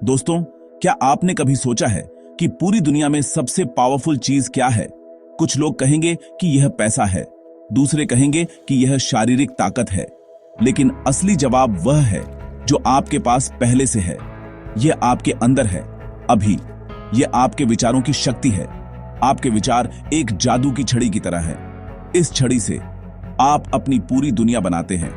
दोस्तों, क्या आपने कभी सोचा है कि पूरी दुनिया में सबसे पावरफुल चीज क्या है? कुछ लोग कहेंगे कि यह पैसा है, दूसरे कहेंगे कि यह शारीरिक ताकत है, लेकिन असली जवाब वह है जो आपके पास पहले से है। यह आपके अंदर है अभी। यह आपके विचारों की शक्ति है। आपके विचार एक जादू की छड़ी की तरह है। इस छड़ी से आप अपनी पूरी दुनिया बनाते हैं।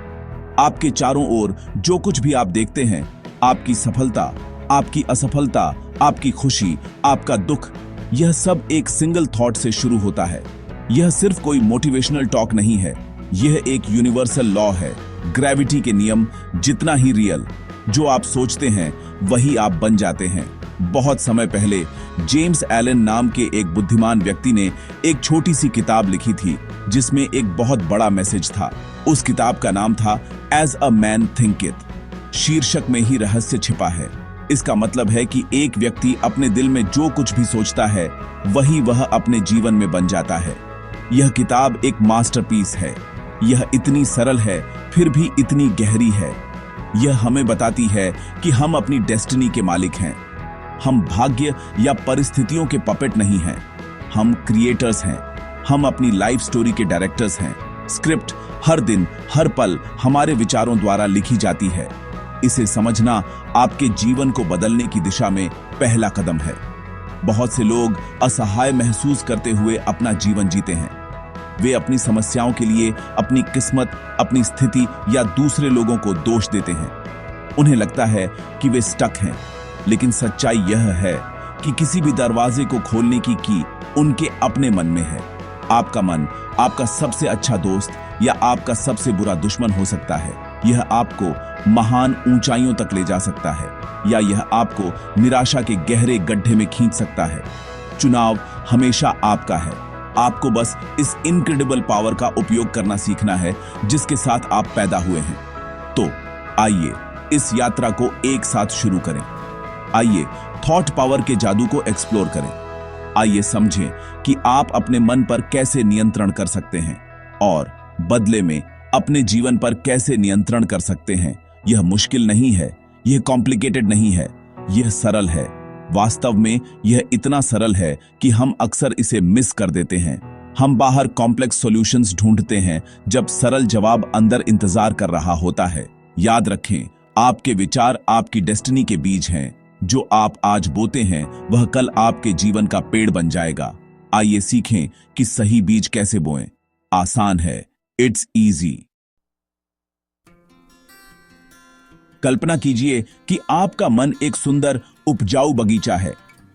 आपके चारों ओर जो कुछ भी आप देखते हैं, आपकी सफलता, आपकी असफलता, आपकी खुशी, आपका दुख, यह सब एक सिंगल थॉट से शुरू होता है। यह सिर्फ कोई मोटिवेशनल टॉक नहीं है, यह एक यूनिवर्सल लॉ है। ग्रेविटी के नियम जितना ही रियल। जो आप सोचते हैं वही आप बन जाते हैं। बहुत समय पहले जेम्स एलन नाम के एक बुद्धिमान व्यक्ति ने एक छोटी सी किताब लिखी थी जिसमें एक बहुत बड़ा मैसेज था। उस किताब का नाम था एज अ मैन थिंकिथ। शीर्षक में ही रहस्य छिपा है। इसका मतलब है कि एक व्यक्ति अपने दिल में जो कुछ भी सोचता है वही वह अपने जीवन में बन जाता है। यह किताब एक मास्टरपीस है। यह इतनी सरल है फिर भी इतनी गहरी है। यह हमें बताती है कि हम अपनी डेस्टिनी के मालिक हैं। हम भाग्य या परिस्थितियों के पपेट नहीं हैं। हम क्रिएटर्स हैं। हम अपनी लाइफ स्टोरी के डायरेक्टर्स हैं। स्क्रिप्ट हर दिन हर पल हमारे विचारों द्वारा लिखी जाती है। इसे समझना आपके जीवन को बदलने की दिशा में पहला कदम है। बहुत से लोग असहाय महसूस करते हुए अपना जीवन जीते हैं। वे अपनी समस्याओं के लिए अपनी किस्मत, अपनी स्थिति या दूसरे लोगों को दोष देते हैं। उन्हें लगता है कि वे स्टक हैं, लेकिन सच्चाई यह है कि किसी भी दरवाजे को खोलने की उनके अपने मन में है। आपका मन आपका सबसे अच्छा दोस्त या आपका सबसे बुरा दुश्मन हो सकता है। यह आपको महान ऊंचाइयों तक ले जा सकता है या यह आपको निराशा के गहरे गड्ढे में खींच सकता है। चुनाव हमेशा आपका है। आपको बस इस इनक्रेडिबल पावर का उपयोग करना सीखना है जिसके साथ आप पैदा हुए हैं। तो आइए इस यात्रा को एक साथ शुरू करें। आइए थॉट पावर के जादू को एक्सप्लोर करें। आइए समझें कि आप अपने मन पर कैसे नियंत्रण कर सकते हैं और बदले में अपने जीवन पर कैसे नियंत्रण कर सकते हैं। यह मुश्किल नहीं है, यह कॉम्प्लिकेटेड नहीं है, यह सरल है। वास्तव में यह इतना सरल है कि हम अक्सर इसे मिस कर देते हैं। हम बाहर कॉम्प्लेक्स सॉल्यूशंस ढूंढते हैं जब सरल जवाब अंदर इंतजार कर रहा होता है। याद रखें, आपके विचार आपकी डेस्टिनी के बीज हैं। जो आप आज बोते हैं वह कल आपके जीवन का पेड़ बन जाएगा। आइए सीखें कि सही बीज कैसे बोएं। आसान है, इट्स इजी। कल्पना कीजिए कि आपका मन एक सुंदर उपजाऊ बगीचा है।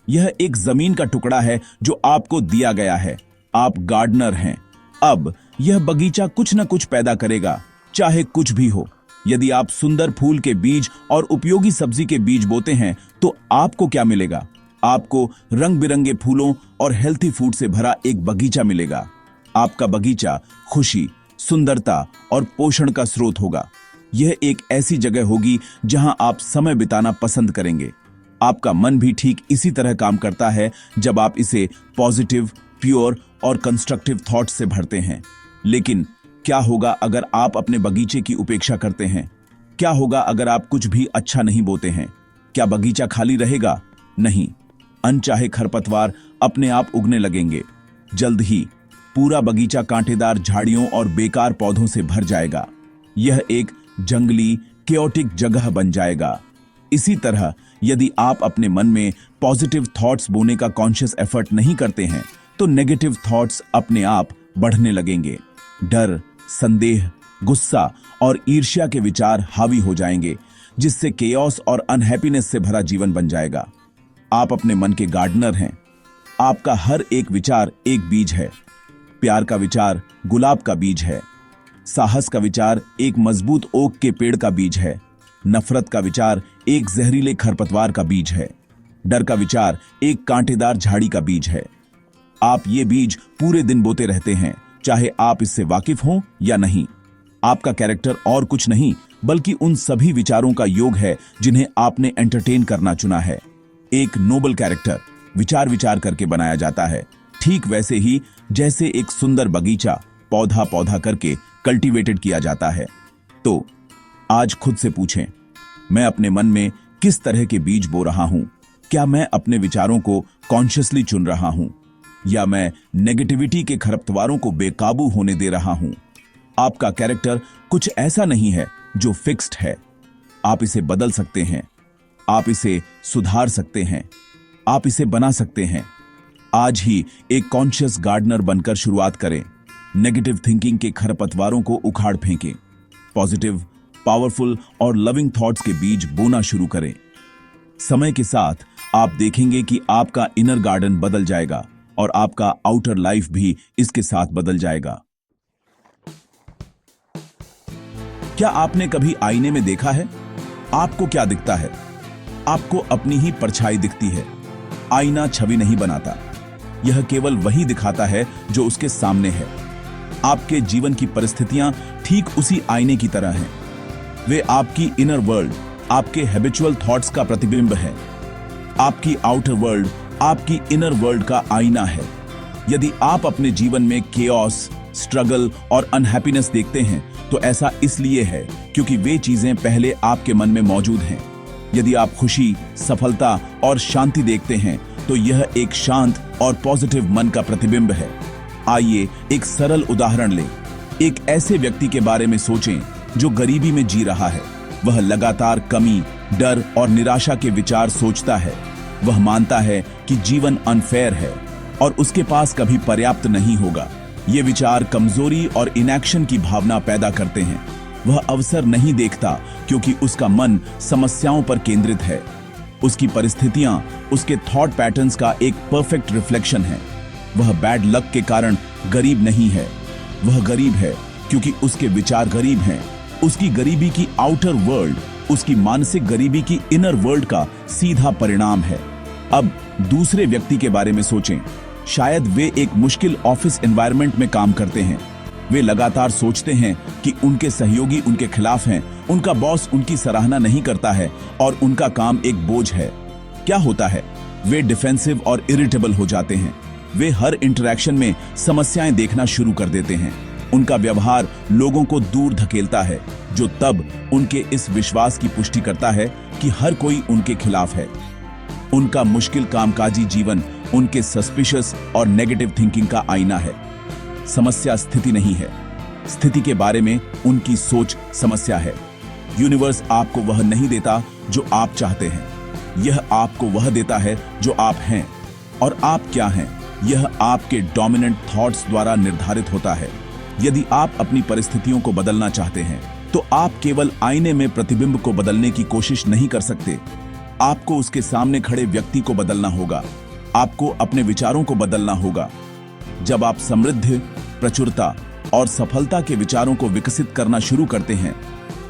यह एक जमीन का टुकड़ा है जो आपको दिया गया है। आप गार्डनर हैं। अब यह बगीचा कुछ न कुछ पैदा करेगा, चाहे कुछ भी हो। यदि आप सुंदर फूल के बीज और उपयोगी सब्जी के बीज बोते हैं तो आपको क्या मिलेगा? आपको रंग बिरंगे फूलों और हेल्थी फूड से भरा एक बगीचा मिलेगा। आपका बगीचा खुशी, सुंदरता और पोषण का स्रोत होगा। यह एक ऐसी जगह होगी जहां आप समय बिताना पसंद करेंगे। आपका मन भी ठीक इसी तरह काम करता है जब आप इसे पॉजिटिव, प्योर और कंस्ट्रक्टिव थॉट्स से भरते हैं। लेकिन क्या होगा अगर आप अपने बगीचे की उपेक्षा करते हैं? क्या होगा अगर आप कुछ भी अच्छा नहीं बोते हैं? क्या बगीचा खाली रहेगा? नहीं। अनचाहे खरपतवार अपने आप उगने लगेंगे। जल्द ही पूरा बगीचा कांटेदार झाड़ियों और बेकार पौधों से भर जाएगा। यह एक जंगली, केओटिक जगह बन जाएगा। इसी तरह यदि आप अपने मन में पॉजिटिव थॉट्स बोने का कॉन्शियस एफर्ट नहीं करते हैं तो नेगेटिव थॉट्स अपने आप बढ़ने लगेंगे। डर, संदेह, गुस्सा और ईर्ष्या के विचार हावी हो जाएंगे, जिससे केओस और अनहैप्पीनेस से भरा जीवन बन जाएगा। आप अपने मन के गार्डनर हैं। आपका हर एक विचार एक बीज है। प्यार का विचार गुलाब का बीज है। साहस का विचार एक मजबूत ओक के पेड़ का बीज है। नफरत का विचार एक जहरीले खरपतवार का बीज है। डर का विचार एक कांटेदार झाड़ी का बीज है। आप ये बीज पूरे दिन बोते रहते हैं, चाहे आप इससे वाकिफ हों या नहीं। आपका कैरेक्टर और कुछ नहीं बल्कि उन सभी विचारों का योग है जिन्हें आपने एंटरटेन करना चुना है। एक नोबल कैरेक्टर विचार विचार करके बनाया जाता है, ठीक वैसे ही जैसे एक सुंदर बगीचा पौधा पौधा करके कल्टीवेटेड किया जाता है। तो आज खुद से पूछें, मैं अपने मन में किस तरह के बीज बो रहा हूं? क्या मैं अपने विचारों को कॉन्शियसली चुन रहा हूं या मैं नेगेटिविटी के खरपतवारों को बेकाबू होने दे रहा हूं? आपका कैरेक्टर कुछ ऐसा नहीं है जो फिक्स्ड है। आप इसे बदल सकते हैं, आप इसे सुधार सकते हैं, आप इसे बना सकते हैं। आज ही एक कॉन्शियस गार्डनर बनकर शुरुआत करें। नेगेटिव थिंकिंग के खरपतवारों को उखाड़ फेंकें। पॉजिटिव, पावरफुल और लविंग थॉट्स के बीज बोना शुरू करें। समय के साथ आप देखेंगे कि आपका इनर गार्डन बदल जाएगा और आपका आउटर लाइफ भी इसके साथ बदल जाएगा। क्या आपने कभी आईने में देखा है? आपको क्या दिखता है? आपको अपनी ही परछाई दिखती है। आईना छवि नहीं बनाता, यह केवल वही दिखाता है जो उसके सामने है। आपके जीवन की परिस्थितियां ठीक उसी आईने की तरह हैं। वे आपकी इनर वर्ल्ड, आपके हैबिचुअल थॉट्स का प्रतिबिंब है। आपकी आउटर वर्ल्ड आपकी इनर वर्ल्ड का आईना है। यदि आप अपने जीवन में केओस, स्ट्रगल और अनहैप्पीनेस देखते हैं तो ऐसा इसलिए है क्योंकि वे चीजें पहले आपके मन में मौजूद हैं। यदि आप खुशी, सफलता और शांति देखते हैं तो यह एक शांत और पॉजिटिव मन का प्रतिबिंब है। आइए एक सरल उदाहरण लें। एक ऐसे व्यक्ति के बारे में सोचें जो गरीबी में जी रहा है। वह लगातार कमी, डर और निराशा के विचार सोचता है। वह मानता है कि जीवन अनफेयर है और उसके पास कभी पर्याप्त नहीं होगा। ये विचार कमजोरी और इनएक्शन की भावना पैदा करते हैं। वह अवसर नहीं देखता क्योंकि उसका मन समस्याओं पर केंद्रित है। उसकी परिस्थितियां उसके थॉट पैटर्न्स का एक परफेक्ट रिफ्लेक्शन है। वह बैड लक के कारण गरीब नहीं है। वह गरीब है क्योंकि उसके विचार गरीब हैं। उसकी गरीबी की आउटर वर्ल्ड उसकी मानसिक गरीबी की इनर वर्ल्ड का सीधा परिणाम है। अब दूसरे व्यक्ति के बारे में सोचें। शायद वे एक मुश्किल ऑफिस एनवायरनमेंट में काम करते हैं। वे लगातार सोचते हैं कि उनके सहयोगी उनके खिलाफ हैं, उनका बॉस उनकी सराहना नहीं करता है और उनका काम एक बोझ है। क्या होता है? वे डिफेंसिव और इरिटेबल हो जाते हैं। वे हर इंटरैक्शन में समस्याएं देखना शुरू कर देते हैं। उनका व्यवहार लोगों को दूर धकेलता है, जो तब उनके इस विश्वास की पुष्टि करता है कि हर कोई उनके खिलाफ है। उनका मुश्किल कामकाजी जीवन उनके सस्पिशियस और नेगेटिव थिंकिंग का आईना है। समस्या स्थिति नहीं है, स्थिति के बारे में उनकी सोच समस्या है। यूनिवर्स आपको वह नहीं देता जो आप चाहते हैं, यह आपको वह देता है जो आप हैं। और आप क्या हैं, यह आपके डोमिनेंट थॉट्स द्वारा निर्धारित होता है। यदि आप अपनी परिस्थितियों को बदलना चाहते हैं तो आप केवल आईने में प्रतिबिंब को बदलने की कोशिश नहीं कर सकते। आपको उसके सामने खड़े व्यक्ति को बदलना होगा। आपको अपने विचारों को बदलना होगा। जब आप समृद्धि, प्रचुरता और सफलता के विचारों को विकसित करना शुरू करते हैं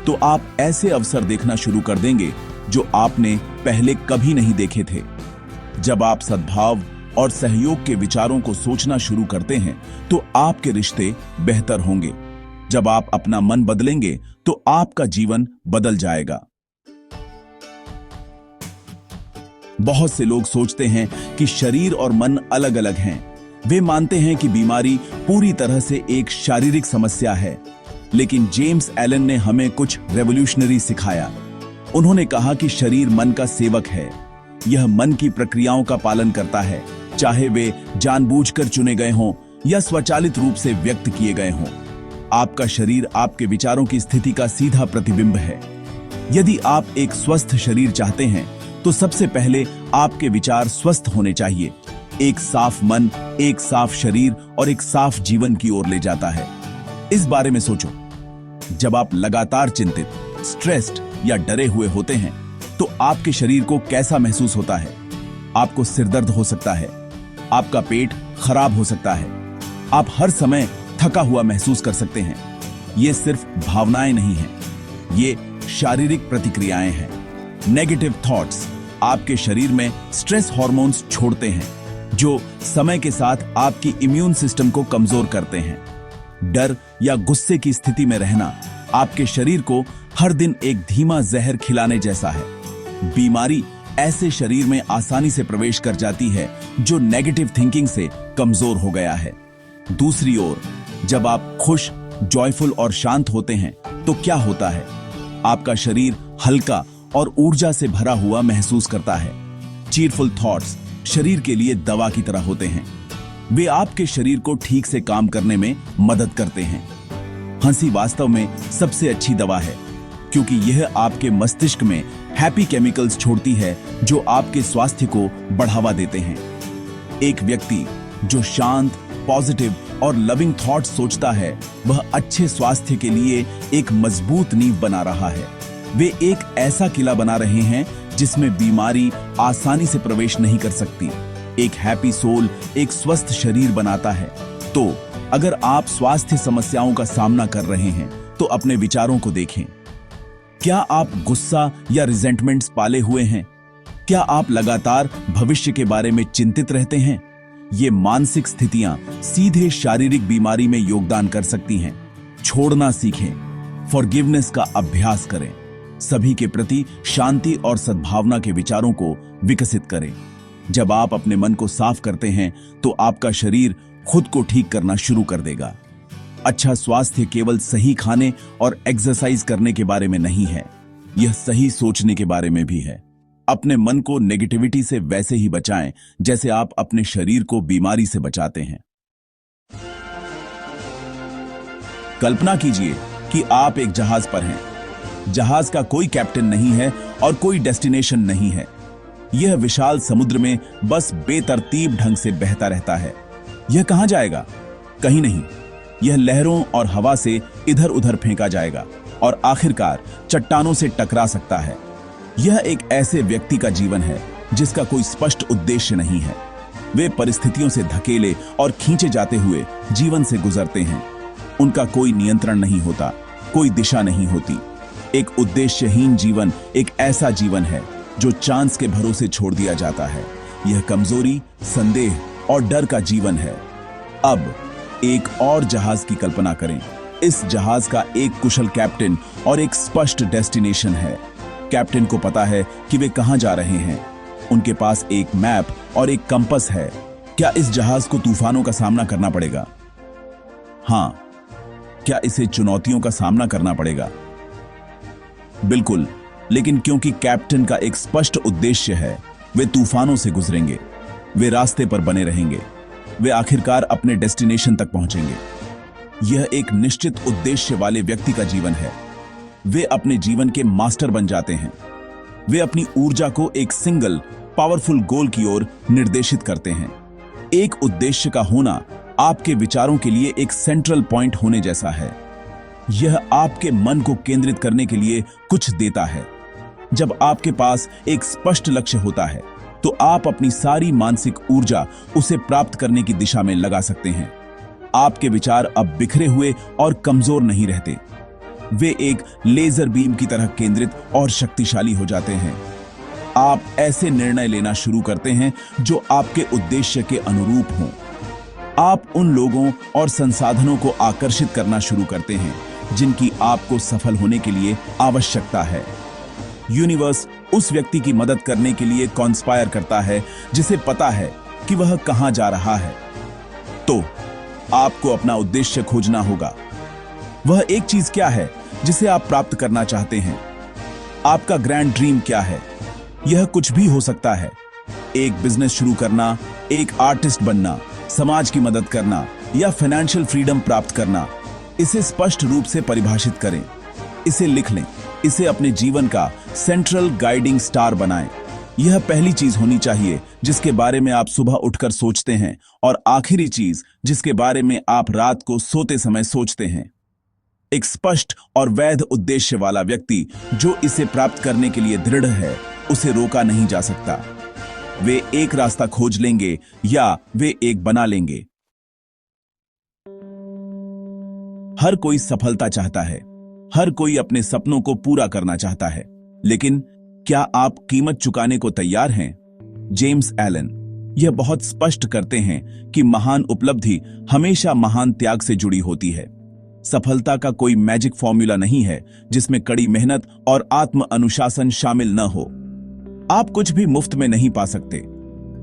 तो आप ऐसे अवसर देखना शुरू कर देंगे जो आपने पहले कभी नहीं देखे थे। जब आप सद्भाव और सहयोग के विचारों को सोचना शुरू करते हैं तो आपके रिश्ते बेहतर होंगे। जब आप अपना मन बदलेंगे तो आपका जीवन बदल जाएगा। बहुत से लोग सोचते हैं कि शरीर और मन अलग अलग हैं। वे मानते हैं कि बीमारी पूरी तरह से एक शारीरिक समस्या है। लेकिन जेम्स एलन ने हमें कुछ रेवोल्यूशनरी सिखाया। उन्होंने कहा कि शरीर मन का सेवक है। यह मन की प्रक्रियाओं का पालन करता है, चाहे वे जानबूझकर चुने गए हों या स्वचालित रूप से व्यक्त किए गए हों। आपका शरीर आपके विचारों की स्थिति का सीधा प्रतिबिंब है। यदि आप एक स्वस्थ शरीर चाहते हैं तो सबसे पहले आपके विचार स्वस्थ होने चाहिए। एक साफ मन एक साफ शरीर और एक साफ जीवन की ओर ले जाता है। इस बारे में सोचो। जब आप लगातार चिंतित, स्ट्रेस्ड या डरे हुए होते हैं तो आपके शरीर को कैसा महसूस होता है? आपको सिरदर्द हो सकता है, आपका पेट खराब हो सकता है, आप हर समय थका हुआ महसूस कर सकते हैं। ये सिर्फ भावनाएं नहीं हैं, ये शारीरिक प्रतिक्रियाएं हैं। नेगेटिव थॉट्स आपके शरीर में स्ट्रेस हार्मोन्स छोड़ते हैं जो समय के साथ आपकी इम्यून सिस्टम को कमजोर करते हैं। डर या गुस्से की स्थिति में रहना आपके शरीर को हर दिन एक धीमा जहर खिलाने जैसा है। बीमारी ऐसे शरीर में आसानी से प्रवेश कर जाती है जो नेगेटिव थिंकिंग से कमजोर हो गया है। दूसरी ओर, जब आप खुश, जॉयफुल और शांत होते हैं तो क्या होता है? आपका शरीर हल्का और ऊर्जा से भरा हुआ महसूस करता है। चीयरफुल थॉट्स शरीर के लिए दवा की तरह होते हैं। वे आपके शरीर को ठीक से काम करने में मदद करते हैं। हंसी वास्तव में सबसे अच्छी दवा है, क्योंकि यह आपके मस्तिष्क में हैप्पी केमिकल्स छोड़ती है जो आपके स्वास्थ्य को बढ़ावा देते हैं। एक व्यक्ति जो शांत, पॉजिटिव और लविंग थॉट्स सोचता है, वह अच्छे स्वास्थ्य के लिए एक मजबूत नींव बना रहा है। वे एक ऐसा किला बना रहे हैं जिसमें बीमारी आसानी से प्रवेश नहीं कर सकती। एक हैप्पी सोल एक स्वस्थ शरीर बनाता है। तो अगर आप स्वास्थ्य समस्याओं का सामना कर रहे हैं तो अपने विचारों को देखें। क्या आप गुस्सा या रिजेंटमेंट्स पाले हुए हैं? क्या आप लगातार भविष्य के बारे में चिंतित रहते हैं? ये मानसिक स्थितियां सीधे शारीरिक बीमारी में योगदान कर सकती हैं। छोड़ना सीखें, फॉरगिवनेस का अभ्यास करें, सभी के प्रति शांति और सद्भावना के विचारों को विकसित करें। जब आप अपने मन को साफ करते हैं तो आपका शरीर खुद को ठीक करना शुरू कर देगा। अच्छा स्वास्थ्य केवल सही खाने और एक्सरसाइज करने के बारे में नहीं है, यह सही सोचने के बारे में भी है। अपने मन को नेगेटिविटी से वैसे ही बचाएं जैसे आप अपने शरीर को बीमारी से बचाते हैं। कल्पना कीजिए कि आप एक जहाज पर हैं। जहाज का कोई कैप्टन नहीं है और कोई डेस्टिनेशन नहीं है। यह विशाल समुद्र में बस बेतरतीब ढंग से बहता रहता है। यह कहां जाएगा? कहीं नहीं। यह लहरों और हवा से इधर उधर फेंका जाएगा और आखिरकार चट्टानों से टकरा सकता है। यह एक ऐसे व्यक्ति का जीवन है जिसका कोई स्पष्ट उद्देश्य नहीं है। वे परिस्थितियों से धकेले और खींचे जाते हुए जीवन से गुजरते हैं। उनका कोई नियंत्रण नहीं होता, कोई दिशा नहीं होती। एक उद्देश्यहीन जीवन एक ऐसा जीवन है जो चांस के भरोसे छोड़ दिया जाता है। यह कमजोरी, संदेह और डर का जीवन है। अब एक और जहाज की कल्पना करें। इस जहाज का एक कुशल कैप्टन और एक स्पष्ट डेस्टिनेशन है। कैप्टन को पता है कि वे कहां जा रहे हैं। उनके पास एक मैप और एक कंपास है। क्या इस जहाज को तूफानों का सामना करना पड़ेगा? हां। क्या इसे चुनौतियों का सामना करना पड़ेगा? बिल्कुल। लेकिन क्योंकि कैप्टन का एक स्पष्ट उद्देश्य है, वे तूफानों से गुजरेंगे। वे रास्ते पर बने रहेंगे। वे आखिरकार अपने डेस्टिनेशन तक पहुंचेंगे। यह एक निश्चित उद्देश्य वाले व्यक्ति का जीवन है। वे अपने जीवन के मास्टर बन जाते हैं। वे अपनी ऊर्जा को एक सिंगल पावरफुल गोल की ओर निर्देशित करते हैं। एक उद्देश्य का होना आपके विचारों के लिए एक सेंट्रल पॉइंट होने जैसा है। यह आपके मन को केंद्रित करने के लिए कुछ देता है। जब आपके पास एक स्पष्ट लक्ष्य होता है तो आप अपनी सारी मानसिक ऊर्जा उसे प्राप्त करने की दिशा में लगा सकते हैं। आपके विचार अब बिखरे हुए और कमजोर नहीं रहते। वे एक लेजर बीम की तरह केंद्रित और शक्तिशाली हो जाते हैं। आप ऐसे निर्णय लेना शुरू करते हैं जो आपके उद्देश्य के अनुरूप हों। आप उन लोगों और संसाधनों को आकर्षित करना शुरू करते हैं जिनकी आपको सफल होने के लिए आवश्यकता है। यूनिवर्स उस व्यक्ति की मदद करने के लिए कॉन्स्पायर करता है जिसे पता है कि वह कहां जा रहा है। तो आपको अपना उद्देश्य खोजना होगा। वह एक चीज क्या है जिसे आप प्राप्त करना चाहते हैं? आपका ग्रैंड ड्रीम क्या है? यह कुछ भी हो सकता है। एक बिजनेस शुरू करना, एक आर्टिस्ट बनना, समाज की मदद करना या फाइनेंशियल फ्रीडम प्राप्त करना। इसे स्पष्ट रूप से परिभाषित करें। इसे लिख लें। इसे अपने जीवन का सेंट्रल गाइडिंग स्टार बनाएं। यह पहली चीज होनी चाहिए जिसके बारे में आप सुबह उठकर सोचते हैं और आखिरी चीज जिसके बारे में आप रात को सोते समय सोचते हैं। एक स्पष्ट और वैध उद्देश्य वाला व्यक्ति जो इसे प्राप्त करने के लिए दृढ़ है, उसे रोका नहीं जा सकता। वे एक रास्ता खोज लेंगे या वे एक बना लेंगे। हर कोई सफलता चाहता है। हर कोई अपने सपनों को पूरा करना चाहता है, लेकिन क्या आप कीमत चुकाने को तैयार हैं? जेम्स एलन यह बहुत स्पष्ट करते हैं कि महान उपलब्धि हमेशा महान त्याग से जुड़ी होती है। सफलता का कोई मैजिक फॉर्मूला नहीं है जिसमें कड़ी मेहनत और आत्म अनुशासन शामिल न हो। आप कुछ भी मुफ्त में नहीं पा सकते।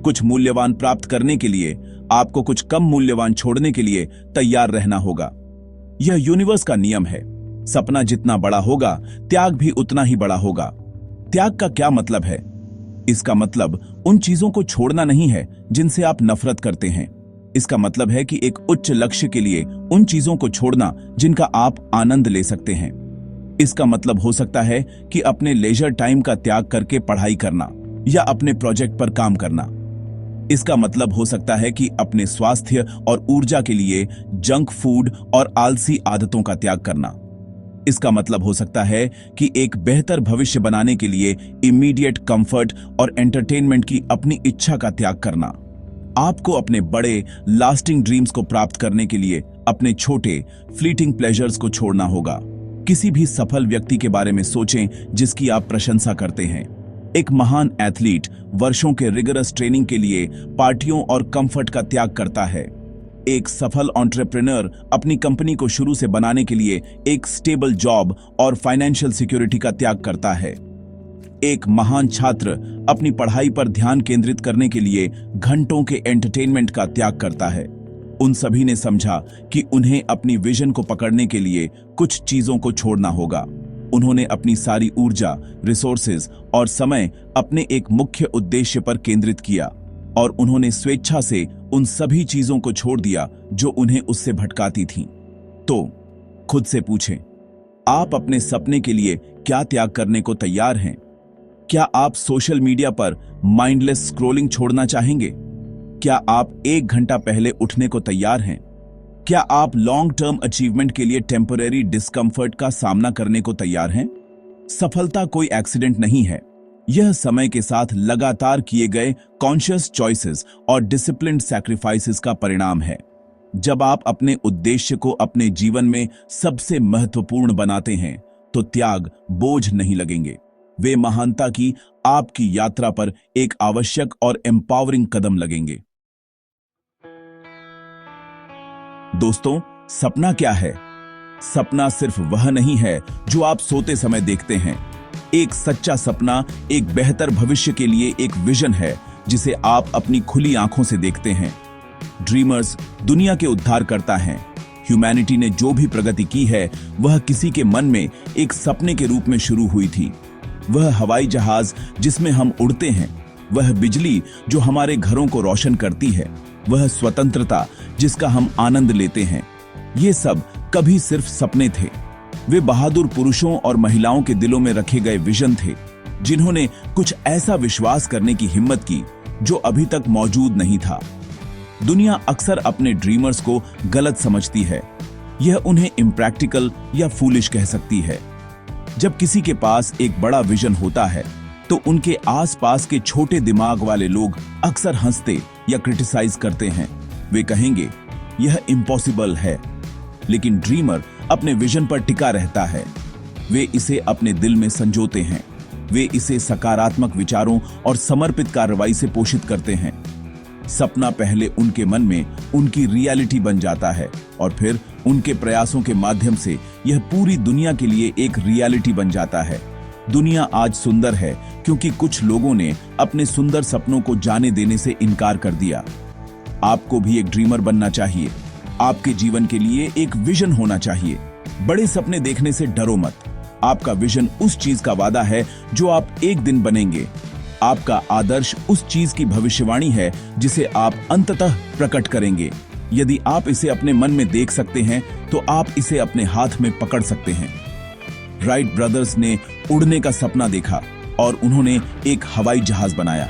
कुछ मूल्यवान प्राप्त करने के लिए आपको कुछ कम मूल्यवान छोड़ने के लिए तैयार रहना होगा। यह यूनिवर्स का नियम है। सपना जितना बड़ा होगा, त्याग भी उतना ही बड़ा होगा। त्याग का क्या मतलब है? इसका मतलब उन चीजों को छोड़ना नहीं है जिनसे आप नफरत करते हैं। इसका मतलब है कि एक उच्च लक्ष्य के लिए उन चीजों को छोड़ना जिनका आप आनंद ले सकते हैं। इसका मतलब हो सकता है कि अपने लेजर टाइम का त्याग करके पढ़ाई करना या अपने प्रोजेक्ट पर काम करना। इसका मतलब हो सकता है कि अपने स्वास्थ्य और ऊर्जा के लिए जंक फूड और आलसी आदतों का त्याग करना। इसका मतलब हो सकता है कि एक बेहतर भविष्य बनाने के लिए इमीडिएट कंफर्ट और एंटरटेनमेंट की अपनी इच्छा का त्याग करना। आपको अपने बड़े लास्टिंग ड्रीम्स को प्राप्त करने के लिए अपने छोटे फ्लीटिंग प्लेजर्स को छोड़ना होगा। किसी भी सफल व्यक्ति के बारे में सोचें जिसकी आप प्रशंसा करते हैं। एक महान एथलीट वर्षों के रिगरस ट्रेनिंग के लिए पार्टियों और कंफर्ट का त्याग करता है। एक सफल एंटरप्रेन्योर अपनी कंपनी को शुरू से बनाने के लिए एक स्टेबल जॉब और फाइनेंशियल सिक्योरिटी का त्याग करता है। एक महान छात्र अपनी पढ़ाई पर ध्यान केंद्रित करने के लिए घंटों के एंटरटेनमेंट का त्याग करता है। उन सभी ने समझा कि उन्हें अपनी विजन को पकड़ने के लिए कुछ चीजों को छोड़ना होगा। उन्होंने अपनी सारी ऊर्जा, रिसोर्सेज और समय अपने एक मुख्य उद्देश्य पर केंद्रित किया और उन्होंने स्वेच्छा से उन सभी चीजों को छोड़ दिया जो उन्हें उससे भटकाती थीं। तो खुद से पूछें, आप अपने सपने के लिए क्या त्याग करने को तैयार हैं? क्या आप सोशल मीडिया पर माइंडलेस स्क्रॉलिंग छोड़ना चाहेंगे? क्या आप 1 घंटा पहले उठने को तैयार हैं? क्या आप लॉन्ग टर्म अचीवमेंट के लिए टेम्पररी डिस्कंफर्ट का सामना करने को तैयार हैं? सफलता कोई एक्सीडेंट नहीं है। यह समय के साथ लगातार किए गए कॉन्शियस चॉइसेस और डिसिप्लिन्ड सैक्रिफाइसेस का परिणाम है। जब आप अपने उद्देश्य को अपने जीवन में सबसे महत्वपूर्ण बनाते हैं तो त्याग बोझ नहीं लगेंगे। वे महानता की आपकी यात्रा पर एक आवश्यक और एम्पावरिंग कदम लगेंगे। दोस्तों, सपना क्या है? सपना सिर्फ वह नहीं है जो आप सोते समय देखते हैं। एक सच्चा सपना एक बेहतर भविष्य के लिए एक विजन है जिसे आप अपनी खुली आंखों से देखते हैं। ड्रीमर्स दुनिया के उद्धारकर्ता हैं। ह्यूमैनिटी ने जो भी प्रगति की है वह किसी के मन में एक सपने के रूप में शुरू हुई थी। वह हवाई जहाज जिसमें हम उड़ते हैं, वह बिजली जो हमारे घरों को रोशन करती है, वह स्वतंत्रता जिसका हम आनंद लेते हैं, ये सब कभी सिर्फ सपने थे। वे बहादुर पुरुषों और महिलाओं के दिलों में रखे गए विजन थे जिन्होंने कुछ ऐसा विश्वास करने की हिम्मत की जो अभी तक मौजूद नहीं था। दुनिया अक्सर अपने ड्रीमर्स को गलत समझती है। यह उन्हें इम्प्रैक्टिकल या फूलिश कह सकती है। जब किसी के पास एक बड़ा विजन होता है तो उनके आसपास के छोटे दिमाग वाले लोग अक्सर हंसते या क्रिटिसाइज करते हैं। वे कहेंगे, यह इम्पॉसिबल है। लेकिन ड्रीमर अपने विजन पर टिका रहता है। वे इसे अपने दिल में संजोते हैं। वे इसे सकारात्मक विचारों और समर्पित कार्रवाई से पोषित करते हैं। सपना पहले उनके मन में उनकी रियलिटी बन जाता है और फिर उनके प्रयासों के माध्यम से यह पूरी दुनिया के लिए एक रियलिटी बन जाता है। दुनिया आज सुंदर है क्योंकि कुछ लोगों ने अपने सुंदर सपनों को जाने देने से इनकार कर दिया। आपको भी एक ड्रीमर बनना चाहिए। आपके जीवन के लिए एक विजन होना चाहिए। बड़े सपने देखने से डरो मत। आपका विजन उस चीज का वादा है जो आप एक दिन बनेंगे। आपका आदर्श उस चीज की भविष्यवाणी है जिसे आप अंततः प्रकट करेंगे। यदि आप इसे अपने मन में देख सकते हैं तो आप इसे अपने हाथ में पकड़ सकते हैं। राइट ब्रदर्स ने उड़ने का सपना देखा और उन्होंने एक हवाई जहाज बनाया।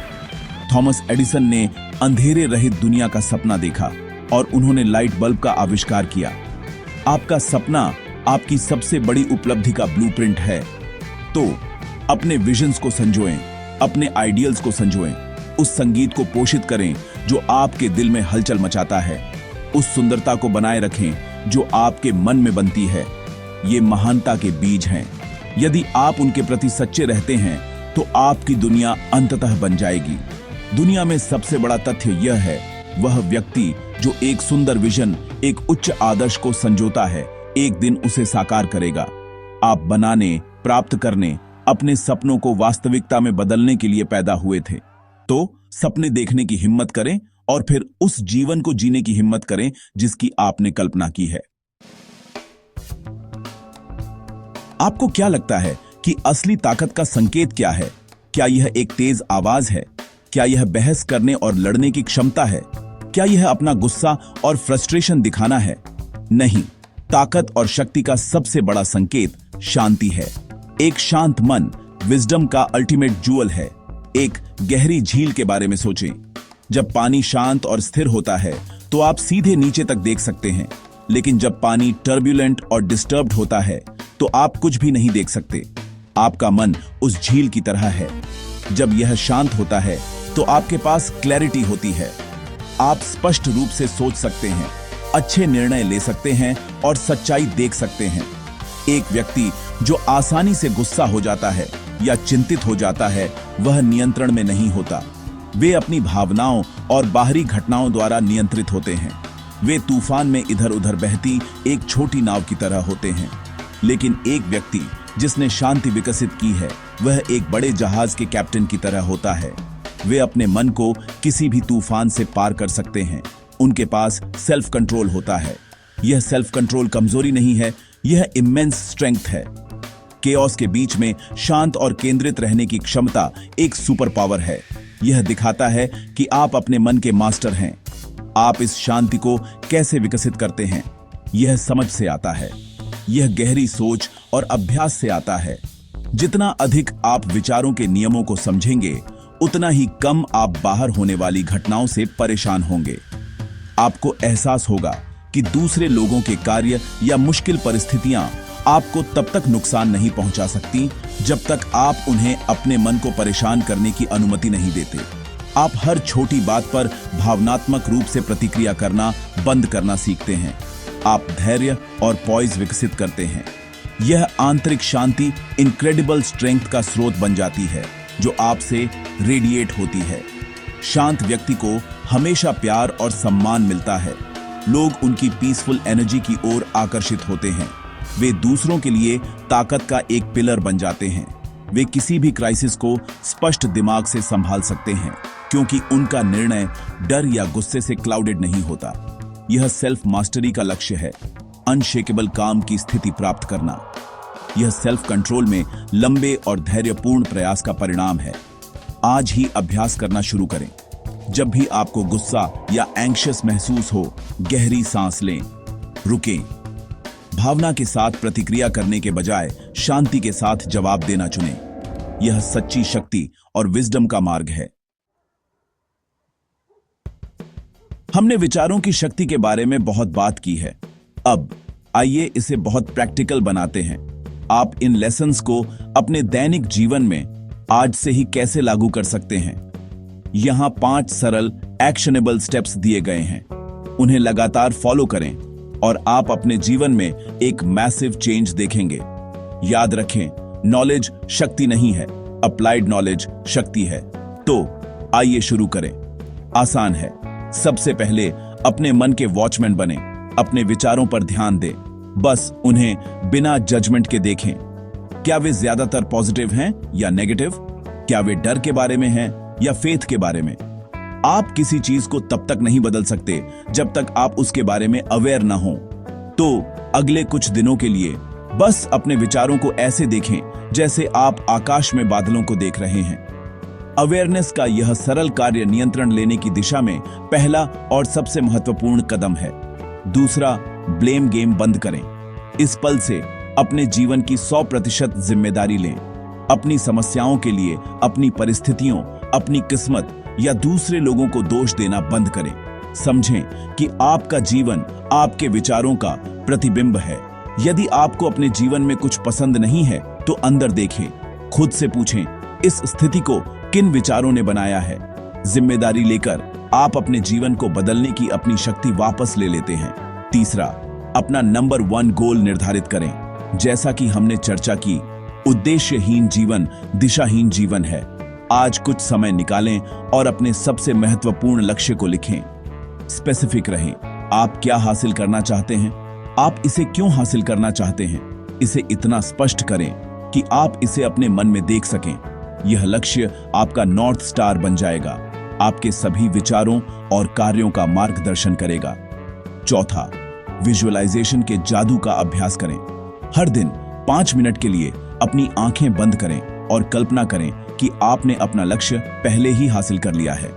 थॉमस एडिसन ने अंधेरे रहित दुनिया का सपना देखा और उन्होंने लाइट बल्ब का आविष्कार किया। आपका सपना आपकी सबसे बड़ी उपलब्धि का ब्लूप्रिंट है। तो अपने विजन्स को संजोएं, अपने आइडियल्स को संजोएं, उस संगीत को पोषित करें जो आपके दिल में हलचल मचाता है, उस सुंदरता को बनाए रखें जो आपके मन में बनती है। ये महानता के बीज हैं। यदि आप उनके प्रति सच्चे रहते हैं तो आपकी दुनिया अंततः बन जाएगी। दुनिया में सबसे बड़ा तथ्य यह है, वह व्यक्ति जो एक सुंदर विजन, एक उच्च आदर्श को संजोता है, एक दिन उसे साकार करेगा। आप बनाने, प्राप्त करने, अपने सपनों को वास्तविकता में बदलने के लिए पैदा हुए थे। तो सपने देखने की हिम्मत करें और फिर उस जीवन को जीने की हिम्मत करें जिसकी आपने कल्पना की है। आपको क्या लगता है कि असली ताकत का संकेत क्या है। क्या यह एक तेज आवाज है? क्या यह बहस करने और लड़ने की क्षमता है? क्या यह अपना गुस्सा और फ्रस्ट्रेशन दिखाना है? नहीं, ताकत और शक्ति का सबसे बड़ा संकेत शांति है। एक शांत मन विजडम का अल्टीमेट ज्वेल है। एक गहरी झील के बारे में सोचें। जब पानी शांत और स्थिर होता है तो आप सीधे नीचे तक देख सकते हैं, लेकिन जब पानी टर्ब्यूलेंट और डिस्टर्ब्ड होता है तो आप कुछ भी नहीं देख सकते। आपका मन उस झील की तरह है। जब यह शांत होता है तो आपके पास क्लैरिटी होती है। आप स्पष्ट रूप से सोच सकते हैं, अच्छे निर्णय ले सकते हैं और सच्चाई देख सकते हैं। एक व्यक्ति जो आसानी से गुस्सा हो जाता है या चिंतित हो जाता है, वह नियंत्रण में नहीं होता। वे अपनी भावनाओं और बाहरी घटनाओं द्वारा नियंत्रित होते हैं। वे तूफान में इधर उधर बहती एक छोटी नाव की तरह होते हैं। लेकिन एक व्यक्ति जिसने शांति विकसित की है, वह एक बड़े जहाज के कैप्टन की तरह होता है। वे अपने मन को किसी भी तूफान से पार कर सकते हैं। उनके पास सेल्फ कंट्रोल होता है। यह सेल्फ कंट्रोल कमजोरी नहीं है, यह इमेंस स्ट्रेंथ है। केओस के बीच में शांत और केंद्रित रहने की क्षमता एक सुपर पावर है। यह दिखाता है कि आप अपने मन के मास्टर हैं। आप इस शांति को कैसे विकसित करते हैं? यह समझ से आता है। यह गहरी सोच और अभ्यास से आता है। जितना अधिक आप विचारों के नियमों को समझेंगे, उतना ही कम आप बाहर होने वाली घटनाओं से परेशान होंगे। आपको एहसास होगा कि दूसरे लोगों के कार्य या मुश्किल परिस्थितियां आपको तब तक नुकसान नहीं पहुंचा सकती जब तक आप उन्हें अपने मन को परेशान करने की अनुमति नहीं देते। आप हर छोटी बात पर भावनात्मक रूप से प्रतिक्रिया करना बंद करना सीखते हैं। आप धैर्य और पॉइज विकसित करते हैं। यह आंतरिक शांति इनक्रेडिबल स्ट्रेंथ का स्रोत बन जाती है जो आपसे रेडिएट होती है। शांत व्यक्ति को हमेशा प्यार और सम्मान मिलता है। लोग उनकी पीसफुल एनर्जी की ओर आकर्षित होते हैं। वे दूसरों के लिए ताकत का एक पिलर बन जाते हैं। वे किसी भी क्राइसिस को स्पष्ट दिमाग से संभाल सकते हैं, क्योंकि उनका निर्णय डर या गुस्से से क्लाउडेड नहीं होता। यह सेल्फ मास्टरी का लक्ष्य है, अनशेकेबल काम की स्थिति प्राप्त करना। यह सेल्फ कंट्रोल में लंबे और धैर्यपूर्ण प्रयास का परिणाम है। आज ही अभ्यास करना शुरू करें। जब भी आपको गुस्सा या एंग्शियस महसूस हो, गहरी सांस लें, रुकें। भावना के साथ प्रतिक्रिया करने के बजाय शांति के साथ जवाब देना चुनें। यह सच्ची शक्ति और विजडम का मार्ग है। हमने विचारों की शक्ति के बारे में बहुत बात की है। अब आइए इसे बहुत प्रैक्टिकल बनाते हैं। आप इन लेसन्स को अपने दैनिक जीवन में आज से ही कैसे लागू कर सकते हैं? यहां 5 सरल एक्शनेबल स्टेप्स दिए गए हैं। उन्हें लगातार फॉलो करें और आप अपने जीवन में एक मैसिव चेंज देखेंगे। याद रखें, नॉलेज शक्ति नहीं है, अप्लाइड नॉलेज शक्ति है। तो आइए शुरू करें। आसान है। सबसे पहले अपने मन के वॉचमैन बने। अपने विचारों पर ध्यान दें, बस उन्हें बिना जजमेंट के देखें। क्या वे ज्यादातर पॉजिटिव हैं या नेगेटिव? क्या वे डर के बारे में हैं या फेथ के बारे में? आप किसी चीज को तब तक नहीं बदल सकते जब तक आप उसके बारे में अवेयर ना हो। तो अगले कुछ दिनों के लिए बस अपने विचारों को ऐसे देखें जैसे आप आकाश में बादलों को देख रहे हैं। अवेयरनेस का यह सरल कार्य नियंत्रण लेने की दिशा में पहला और सबसे महत्वपूर्ण कदम है। दूसरा, ब्लेम गेम बंद करें। इस पल से अपने जीवन की 100% जिम्मेदारी लें। अपनी समस्याओं के लिए अपनी परिस्थितियों, अपनी किस्मत या दूसरे लोगों को दोष देना बंद करें। समझें कि आपका जीवन आपके विचारों का प्रतिबिंब है। यदि आपको अपने जीवन में कुछ पसंद नहीं है तो अंदर देखें। खुद से पूछें, इस स्थिति को किन विचारों ने बनाया है? जिम्मेदारी लेकर आप अपने जीवन को बदलने की अपनी शक्ति वापस ले लेते हैं। तीसरा, अपना नंबर 1 गोल निर्धारित करें। जैसा कि हमने चर्चा की, उद्देश्यहीन जीवन दिशाहीन जीवन है। आज कुछ समय निकालें और अपने सबसे महत्वपूर्ण लक्ष्य को लिखें। स्पेसिफिक रहें। आप क्या हासिल करना चाहते हैं? आप इसे क्यों हासिल करना चाहते हैं? इसे इतना स्पष्ट करें कि आप इसे अपने मन में देख सकें। यह लक्ष्य आपका नॉर्थ स्टार बन जाएगा, आपके सभी विचारों और कार्यों का मार्गदर्शन करेगा। चौथा, विजुअलाइजेशन के जादू का अभ्यास करें। हर दिन 5 मिनट के लिए अपनी आंखें बंद करें और कल्पना करें कि आपने अपना लक्ष्य पहले ही हासिल कर लिया है।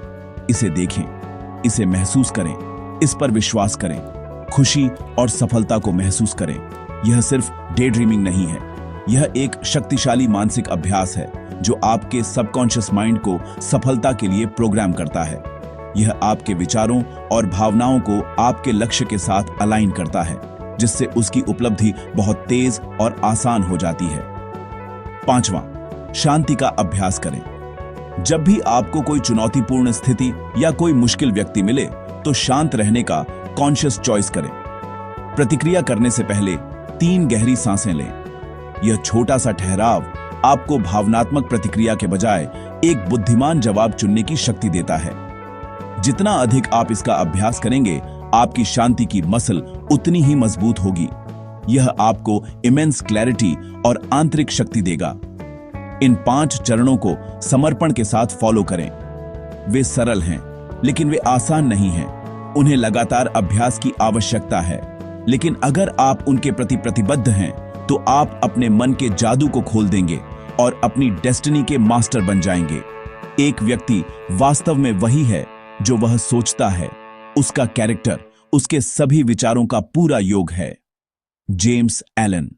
इसे देखें, इसे महसूस करें, इस पर विश्वास करें, खुशी और सफलता को महसूस करें। यह सिर्फ डे ड्रीमिंग नहीं है, यह एक शक्तिशाली मानसिक अभ्यास है जो आपके सबकॉन्शियस माइंड को सफलता के लिए प्रोग्राम करता है। यह आपके विचारों और भावनाओं को आपके लक्ष्य के साथ अलाइन करता है, जिससे उसकी उपलब्धि बहुत तेज और आसान हो जाती है। 5वां, शांति का अभ्यास करें। जब भी आपको कोई चुनौतीपूर्ण स्थिति या कोई मुश्किल व्यक्ति मिले तो शांत रहने का कॉन्शियस चॉइस करें। प्रतिक्रिया करने से पहले 3 गहरी सांसें लें। यह छोटा सा ठहराव आपको भावनात्मक प्रतिक्रिया के बजाय एक बुद्धिमान जवाब चुनने की शक्ति देता है। जितना अधिक आप इसका अभ्यास करेंगे, आपकी शांति की मसल उतनी ही मजबूत होगी। यह आपको इमेंस क्लैरिटी और आंतरिक शक्ति देगा। इन 5 चरणों को समर्पण के साथ फॉलो करें। वे सरल हैं, लेकिन वे आसान नहीं हैं। उन्हें लगातार अभ्यास की आवश्यकता है, लेकिन अगर आप उनके प्रति प्रतिबद्ध हैं तो आप अपने मन के जादू को खोल देंगे और अपनी डेस्टिनी के मास्टर बन जाएंगे। एक व्यक्ति वास्तव में वही है जो वह सोचता है। उसका कैरेक्टर उसके सभी विचारों का पूरा योग है। James Allen.